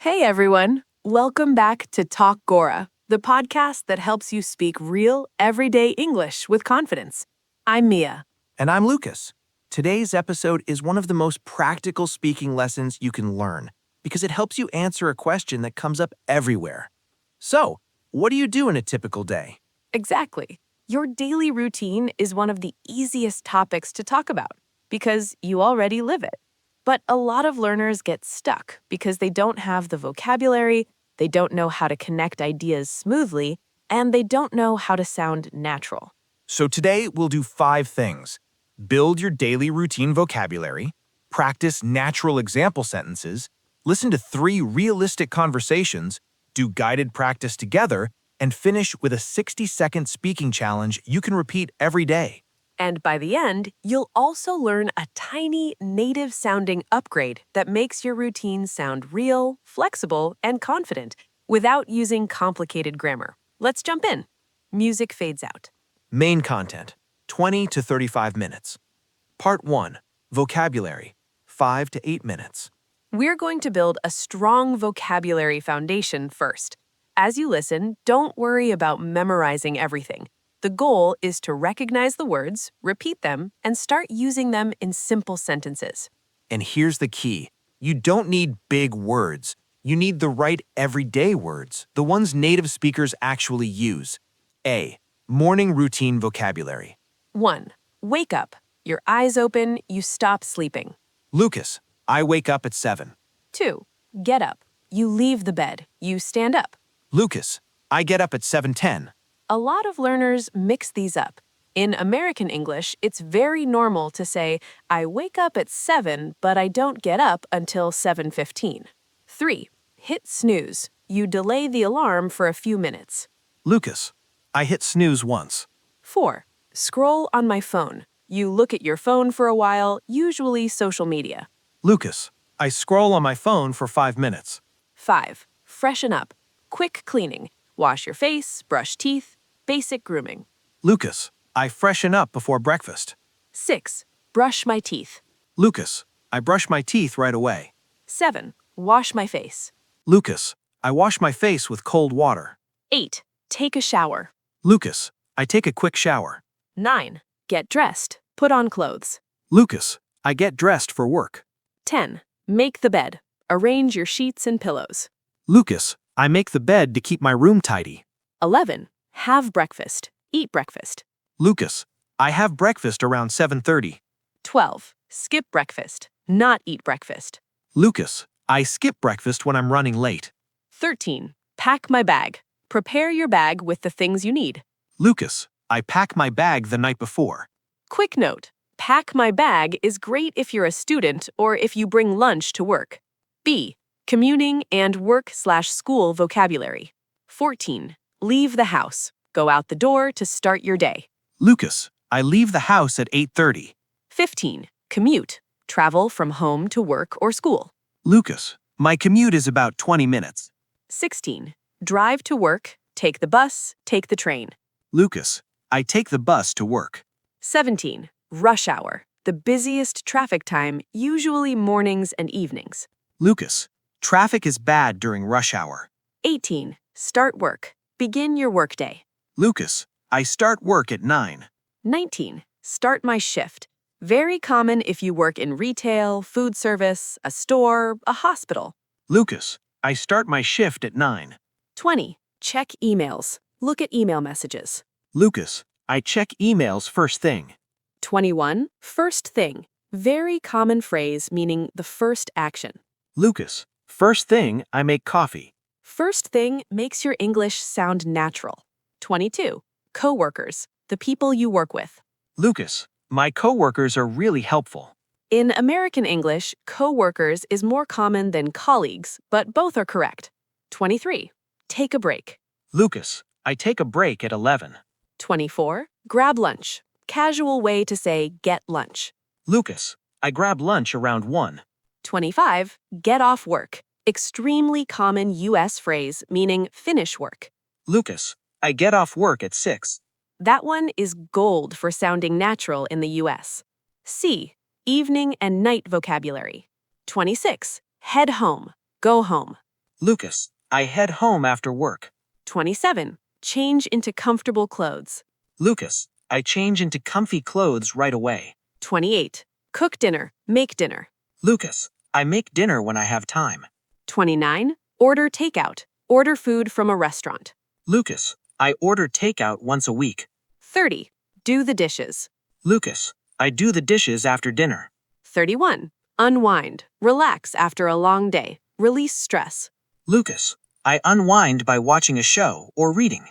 Hey everyone, welcome back to Talk Gora, the podcast that helps you speak real, everyday English with confidence. I'm Mia. And I'm Lucas. Today's episode is one of the most practical speaking lessons you can learn because it helps you answer a question that comes up everywhere. So, what do you do in a typical day? Exactly. Your daily routine is one of the easiest topics to talk about because you already live it. But a lot of learners get stuck because they don't have the vocabulary, they don't know how to connect ideas smoothly, and they don't know how to sound natural. So, today we'll do 5 things: build your daily routine vocabulary, practice natural example sentences, listen to 3 realistic conversations, do guided practice together, and finish with a 60-second speaking challenge you can repeat every day. And by the end, you'll also learn a tiny native-sounding upgrade that makes your routine sound real, flexible, and confident without using complicated grammar. Let's jump in. Music fades out. Main content, 20 to 35 minutes. Part 1, vocabulary, 5 to 8 minutes. We're going to build a strong vocabulary foundation first. As you listen, don't worry about memorizing everything. The goal is to recognize the words, repeat them, and start using them in simple sentences. And here's the key. You don't need big words. You need the right everyday words, the ones native speakers actually use. A. Morning routine vocabulary. 1. Wake up. Your eyes open, you stop sleeping. Lucas, I wake up at 7. 2. Get up. You leave the bed, you stand up. Lucas, I get up at 7:10. A lot of learners mix these up. In American English, it's very normal to say, I wake up at 7, but I don't get up until 7:15. 3. Hit snooze. You delay the alarm for a few minutes. Lucas, I hit snooze once. 4. Scroll on my phone. You look at your phone for a while, usually social media. Lucas, I scroll on my phone for 5 minutes. 5. Freshen up. Quick cleaning. Wash your face, brush teeth, basic grooming. Lucas, I freshen up before breakfast. 6. Brush my teeth. Lucas, I brush my teeth right away. 7. Wash my face. Lucas, I wash my face with cold water. 8. Take a shower. Lucas, I take a quick shower. 9. Get dressed. Put on clothes. Lucas, I get dressed for work. 10. Make the bed. Arrange your sheets and pillows. Lucas, I make the bed to keep my room tidy. 11. Have breakfast. Eat breakfast. Lucas, I have breakfast around 7:30. 12. Skip breakfast. Not eat breakfast. Lucas, I skip breakfast when I'm running late. 13. Pack my bag. Prepare your bag with the things you need. Lucas, I pack my bag the night before. Quick note. Pack my bag is great if you're a student or if you bring lunch to work. B. Commuting and work/school vocabulary. 14. Leave the house. Go out the door to start your day. Lucas, I leave the house at 8:30. 15. Commute. Travel from home to work or school. Lucas, my commute is about 20 minutes. 16. Drive to work. Take the bus. Take the train. Lucas, I take the bus to work. 17. Rush hour. The busiest traffic time, usually mornings and evenings. Lucas, traffic is bad during rush hour. 18. Start work. Begin your workday. Lucas, I start work at 9. 19. Start my shift. Very common if you work in retail, food service, a store, a hospital. Lucas, I start my shift at 9. 20. Check emails. Look at email messages. Lucas, I check emails first thing. 21. First thing. Very common phrase meaning the first action. Lucas, first thing I make coffee. First thing makes your English sound natural. 22. Coworkers. The people you work with. Lucas, my coworkers are really helpful. In American English, coworkers is more common than colleagues, but both are correct. 23. Take a break. Lucas, I take a break at 11. 24. Grab lunch. Casual way to say get lunch. Lucas, I grab lunch around 1. 25. Get off work. Extremely common U.S. phrase meaning finish work. Lucas, I get off work at 6. That one is gold for sounding natural in the U.S. C. Evening and night vocabulary. 26. Head home. Go home. Lucas, I head home after work. 27. Change into comfortable clothes. Lucas, I change into comfy clothes right away. 28. Cook dinner, make dinner. Lucas, I make dinner when I have time. 29. Order takeout, order food from a restaurant. Lucas, I order takeout once a week. 30. Do the dishes. Lucas, I do the dishes after dinner. 31. Unwind, relax after a long day, release stress. Lucas, I unwind by watching a show or reading.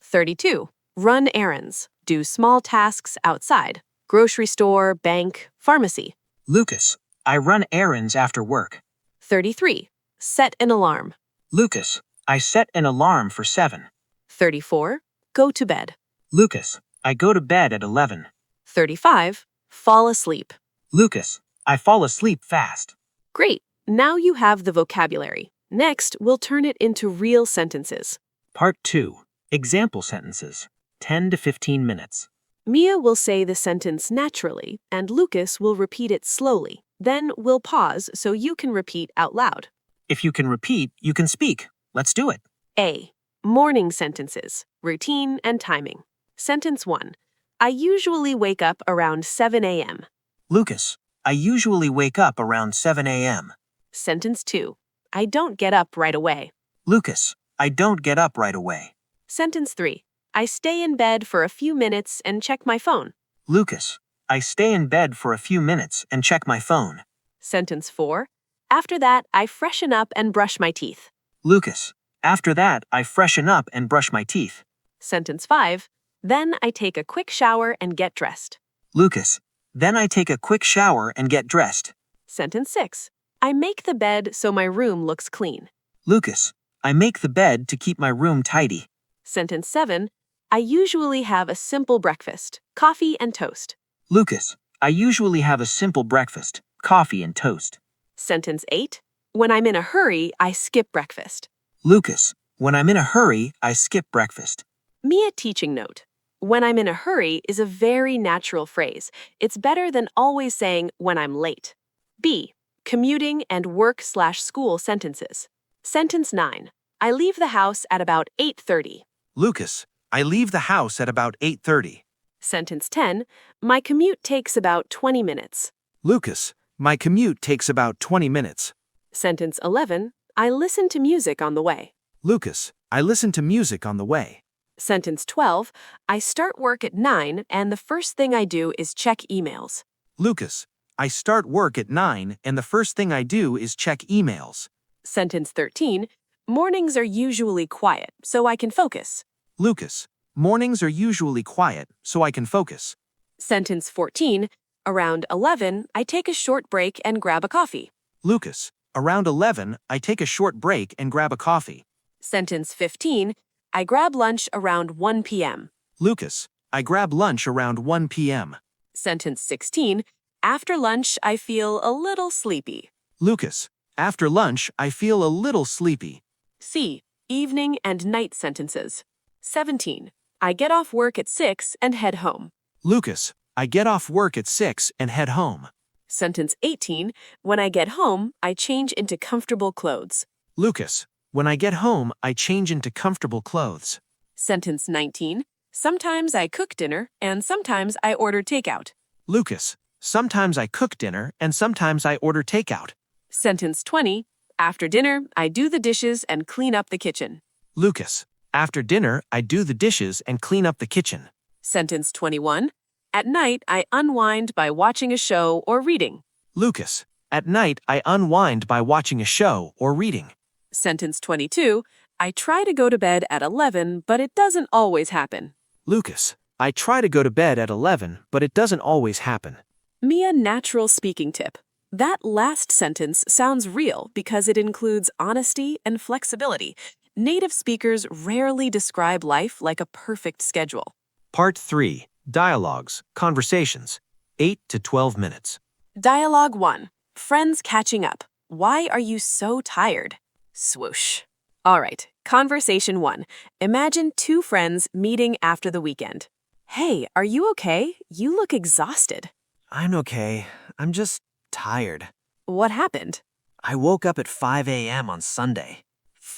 32. Run errands, do small tasks outside, grocery store, bank, pharmacy. Lucas, I run errands after work. 33. Set an alarm. Lucas, I set an alarm for 7. 34. Go to bed. Lucas, I go to bed at 11. 35. Fall asleep. Lucas, I fall asleep fast. Great. Now you have the vocabulary. Next, we'll turn it into real sentences. Part 2. Example sentences. 10 to 15 minutes. Mia will say the sentence naturally, and Lucas will repeat it slowly. Then we'll pause so you can repeat out loud. If you can repeat, you can speak. Let's do it. A. Morning sentences, routine and timing. Sentence 1. I usually wake up around 7 a.m. Lucas, I usually wake up around 7 a.m. Sentence 2. I don't get up right away. Lucas, I don't get up right away. Sentence 3. I stay in bed for a few minutes and check my phone. Lucas, I stay in bed for a few minutes and check my phone. Sentence 4. After that, I freshen up and brush my teeth. Lucas, after that, I freshen up and brush my teeth. Sentence 5. Then I take a quick shower and get dressed. Lucas, then I take a quick shower and get dressed. Sentence 6. I make the bed so my room looks clean. Lucas, I make the bed to keep my room tidy. Sentence 7. I usually have a simple breakfast, coffee and toast. Lucas, I usually have a simple breakfast, coffee and toast. Sentence 8. When I'm in a hurry, I skip breakfast. Lucas, when I'm in a hurry, I skip breakfast. Mia teaching note. When I'm in a hurry is a very natural phrase. It's better than always saying when I'm late. B. Commuting and work/school sentences. Sentence 9. I leave the house at about 8:30. Lucas, I leave the house at about 8:30. Sentence 10. My commute takes about 20 minutes. Lucas, my commute takes about 20 minutes. Sentence 11. I listen to music on the way. Lucas, I listen to music on the way. Sentence 12. I start work at 9 and the first thing I do is check emails. Lucas, I start work at 9 and the first thing I do is check emails. Sentence 13. Mornings are usually quiet, so I can focus. Lucas, mornings are usually quiet, so I can focus. Sentence 14. Around 11, I take a short break and grab a coffee. Lucas, around 11, I take a short break and grab a coffee. Sentence 15. I grab lunch around 1 p.m. Lucas, I grab lunch around 1 p.m. Sentence 16. After lunch, I feel a little sleepy. Lucas, after lunch, I feel a little sleepy. C. Evening and night sentences. 17. I get off work at 6 and head home. Lucas, I get off work at 6 and head home. Sentence 18. When I get home, I change into comfortable clothes. Lucas, when I get home, I change into comfortable clothes. Sentence 19. Sometimes I cook dinner and sometimes I order takeout. Lucas, sometimes I cook dinner and sometimes I order takeout. Sentence 20. After dinner, I do the dishes and clean up the kitchen. Lucas, after dinner, I do the dishes and clean up the kitchen. Sentence 21. At night, I unwind by watching a show or reading. Lucas, at night, I unwind by watching a show or reading. Sentence 22. I try to go to bed at 11, but it doesn't always happen. Lucas, I try to go to bed at 11, but it doesn't always happen. Mia natural speaking tip. That last sentence sounds real because it includes honesty and flexibility. Native speakers rarely describe life like a perfect schedule. Part 3. Dialogues, Conversations. 8 to 12 minutes. Dialogue 1. Friends catching up. Why are you so tired? Swoosh. All right, Conversation 1. Imagine two friends meeting after the weekend. Hey, are you okay? You look exhausted. I'm okay. I'm just tired. What happened? I woke up at 5 a.m. on Sunday.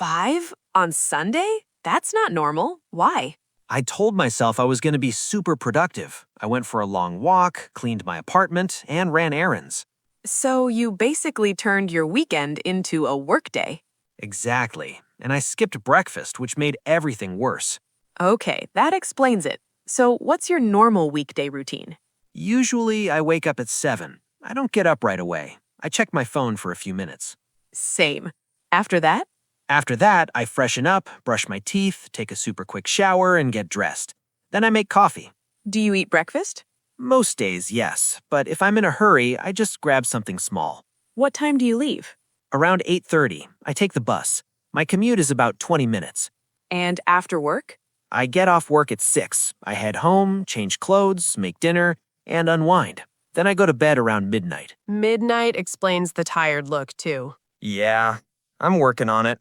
5 on Sunday? That's not normal. Why? I told myself I was going to be super productive. I went for a long walk, cleaned my apartment, and ran errands. So you basically turned your weekend into a workday. Exactly. And I skipped breakfast, which made everything worse. Okay, that explains it. So what's your normal weekday routine? Usually, I wake up at 7. I don't get up right away. I check my phone for a few minutes. Same. After that? After that, I freshen up, brush my teeth, take a super quick shower, and get dressed. Then I make coffee. Do you eat breakfast? Most days, yes, but if I'm in a hurry, I just grab something small. What time do you leave? Around 8:30, I take the bus. My commute is about 20 minutes. And after work? I get off work at 6. I head home, change clothes, make dinner, and unwind. Then I go to bed around midnight. Midnight explains the tired look, too. Yeah, I'm working on it.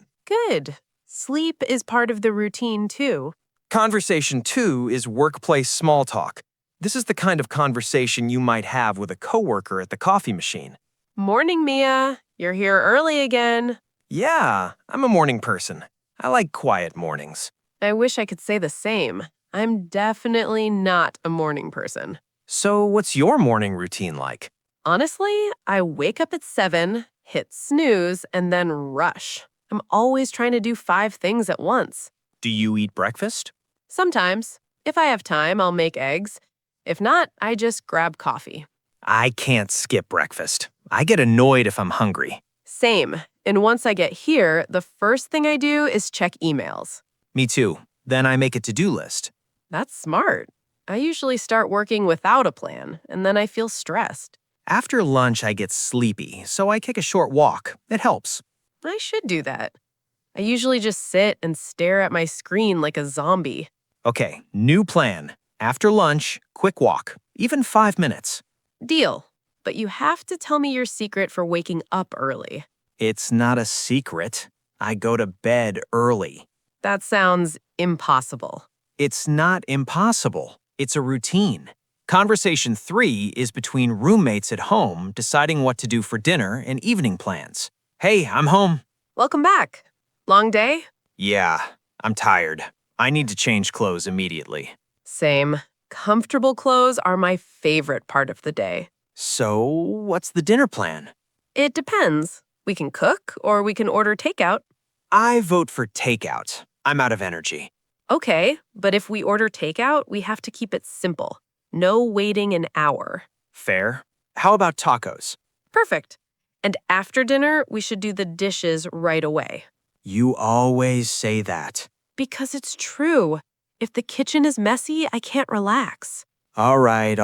Good. Sleep is part of the routine, too. Conversation 2 is workplace small talk. This is the kind of conversation you might have with a coworker at the coffee machine. Morning, Mia. You're here early again. Yeah, I'm a morning person. I like quiet mornings. I wish I could say the same. I'm definitely not a morning person. So what's your morning routine like? Honestly, I wake up at 7, hit snooze, and then rush. I'm always trying to do 5 things at once. Do you eat breakfast? Sometimes. If I have time, I'll make eggs. If not, I just grab coffee. I can't skip breakfast. I get annoyed if I'm hungry. Same. And once I get here, the first thing I do is check emails. Me too. Then I make a to-do list. That's smart. I usually start working without a plan, and then I feel stressed. After lunch, I get sleepy, so I take a short walk. It helps. I should do that. I usually just sit and stare at my screen like a zombie. Okay, new plan. After lunch, quick walk. Even 5 minutes. Deal. But you have to tell me your secret for waking up early. It's not a secret. I go to bed early. That sounds impossible. It's not impossible. It's a routine. Conversation 3 is between roommates at home deciding what to do for dinner and evening plans. Hey, I'm home. Welcome back. Long day? Yeah, I'm tired. I need to change clothes immediately. Same. Comfortable clothes are my favorite part of the day. So, what's the dinner plan? It depends. We can cook or we can order takeout. I vote for takeout. I'm out of energy. Okay, but if we order takeout, we have to keep it simple. No waiting an hour. Fair. How about tacos? Perfect. And after dinner, we should do the dishes right away. You always say that. Because it's true. If the kitchen is messy, I can't relax. All right.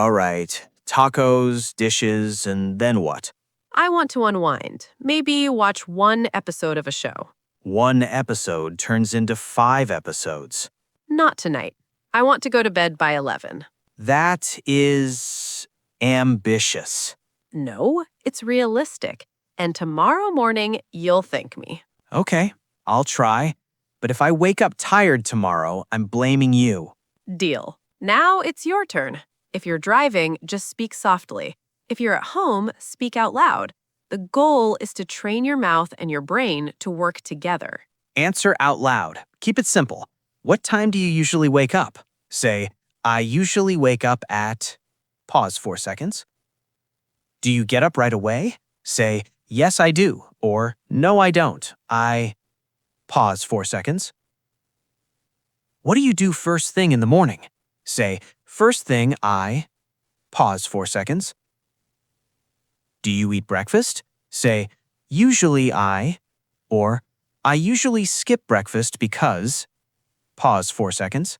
Tacos, dishes, and then what? I want to unwind. Maybe watch one episode of a show. 1 episode turns into 5 episodes. Not tonight. I want to go to bed by 11. That is ambitious. No, it's realistic. And tomorrow morning, you'll thank me. Okay, I'll try. But if I wake up tired tomorrow, I'm blaming you. Deal. Now it's your turn. If you're driving, just speak softly. If you're at home, speak out loud. The goal is to train your mouth and your brain to work together. Answer out loud. Keep it simple. What time do you usually wake up? Say, I usually wake up at... Pause 4 seconds. Do you get up right away? Say, yes, I do. Or, no, I don't. Pause 4 seconds. What do you do first thing in the morning? Say, first thing Pause 4 seconds. Do you eat breakfast? Say, usually or I usually skip breakfast because... Pause 4 seconds.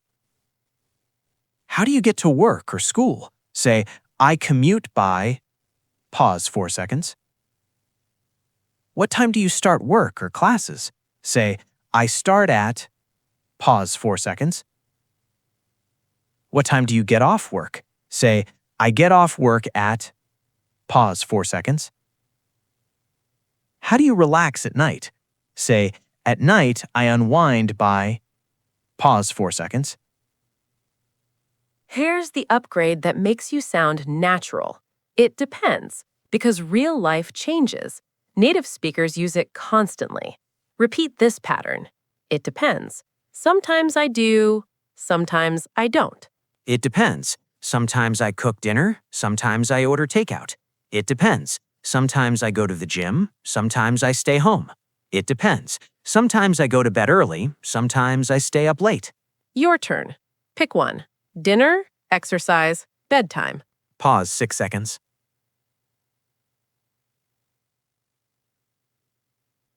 How do you get to work or school? Say, I commute by... Pause 4 seconds. What time do you start work or classes? Say, I start at... Pause 4 seconds. What time do you get off work? Say, I get off work at... Pause 4 seconds. How do you relax at night? Say, at night I unwind by... Pause 4 seconds. Here's the upgrade that makes you sound natural. It depends, because real life changes. Native speakers use it constantly. Repeat this pattern. It depends. Sometimes I do, sometimes I don't. It depends. Sometimes I cook dinner, sometimes I order takeout. It depends. Sometimes I go to the gym, sometimes I stay home. It depends. Sometimes I go to bed early, sometimes I stay up late. Your turn. Pick one. Dinner, exercise, bedtime. Pause 6 seconds.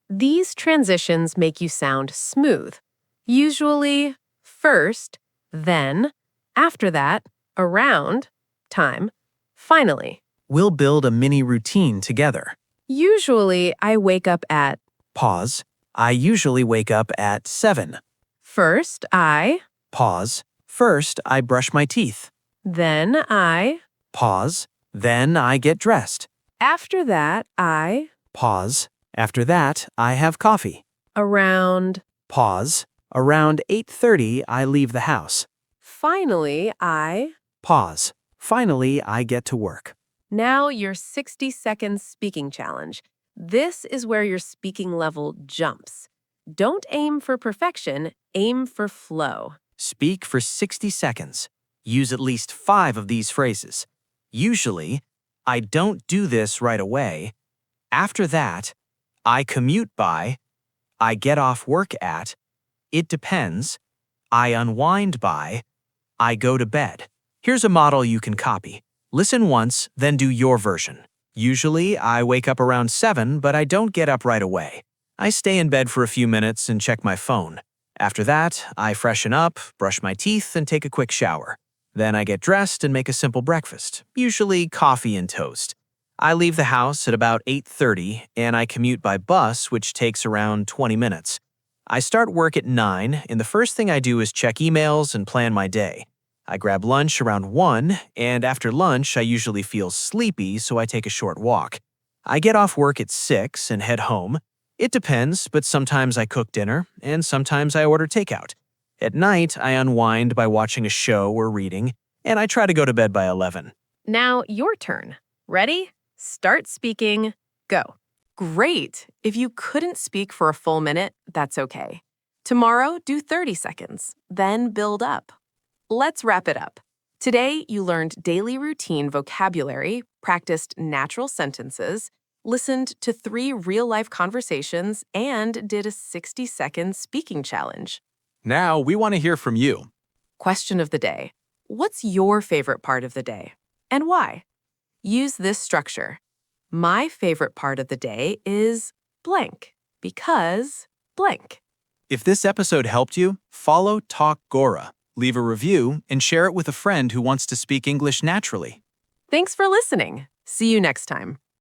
These transitions make you sound smooth. Usually, first, then, after that, around, time, finally. We'll build a mini routine together. Usually, I wake up at Pause. I usually wake up at 7. first, Pause. First, I brush my teeth. then Pause. Then I get dressed. after that, Pause. After that, I have coffee. around, Pause. Around 8:30, I leave the house. finally, Pause. Finally, I get to work. Now your 60-second speaking challenge. This is where your speaking level jumps. Don't aim for perfection, aim for flow. Speak for 60 seconds. Use at least 5 of these phrases. Usually, I don't do this right away. After that, I commute by. I get off work at. It depends. I unwind by. I go to bed. Here's a model you can copy. Listen once, then do your version. Usually, I wake up around 7, but I don't get up right away. I stay in bed for a few minutes and check my phone. After that, I freshen up, brush my teeth, and take a quick shower. Then I get dressed and make a simple breakfast, usually coffee and toast. I leave the house at about 8:30, and I commute by bus, which takes around 20 minutes. I start work at 9, and the first thing I do is check emails and plan my day. I grab lunch around 1, and after lunch, I usually feel sleepy, so I take a short walk. I get off work at 6 and head home. It depends, but sometimes I cook dinner, and sometimes I order takeout. At night, I unwind by watching a show or reading, and I try to go to bed by 11. Now your turn. Ready? Start speaking. Go. Great. If you couldn't speak for a full minute, that's okay. Tomorrow, do 30 seconds, then build up. Let's wrap it up. Today, you learned daily routine vocabulary, practiced natural sentences, listened to 3 real-life conversations, and did a 60-second speaking challenge. Now we want to hear from you. Question of the day. What's your favorite part of the day? And why? Use this structure. My favorite part of the day is blank because blank. If this episode helped you, follow Talk Gora, leave a review, and share it with a friend who wants to speak English naturally. Thanks for listening. See you next time.